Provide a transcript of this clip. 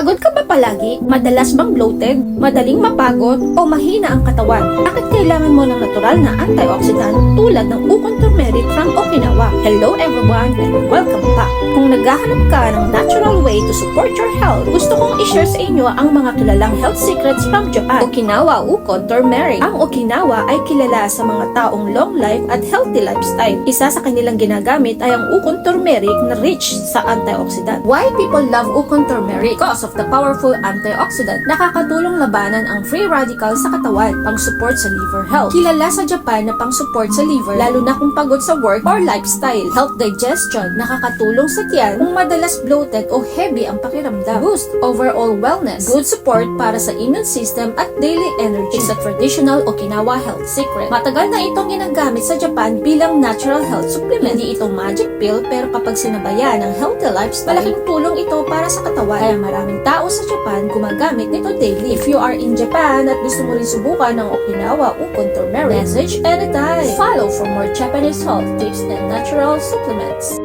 Pagod ka ba palagi? Madalas bang bloated? Madaling mapagod? O mahina ang katawan? Bakit kailangan mo ng natural na antioxidant tulad ng ukon turmeric from Okinawa? Hello everyone and welcome back! Kung naghahanap ka ng natural way to support your health, gusto kong i-share sa inyo ang mga kilalang health secrets from Japan. Okinawa Ukon Turmeric. Ang Okinawa ay kilala sa mga taong long life at healthy lifestyle. Isa sa kanilang ginagamit ay ang ukon turmeric na rich sa antioxidant. Why people love ukon turmeric? Because of the powerful antioxidant. Nakakatulong labanan ang free radicals sa katawan, pang-support sa liver health. Kilala sa Japan na pang-support sa liver lalo na kung pagod sa work or lifestyle. Help digestion. Nakakatulong sa tiyan kung madalas bloated o heavy ang pakiramdam. Boost overall wellness. Good support para sa immune system at daily energy. It's a traditional Okinawa health secret. Matagal na itong ginagamit sa Japan bilang natural health supplement. Hindi ito magic pill pero kapag sinabayan ng healthy lifestyle, malaking tulong ito para sa katawan. Kaya maraming tao sa Japan gumagamit nito daily. If you are in Japan at gusto mo rin subukan ng Okinawa Ukon Turmeric, message anytime. Follow for more Japanese health tips and natural supplements.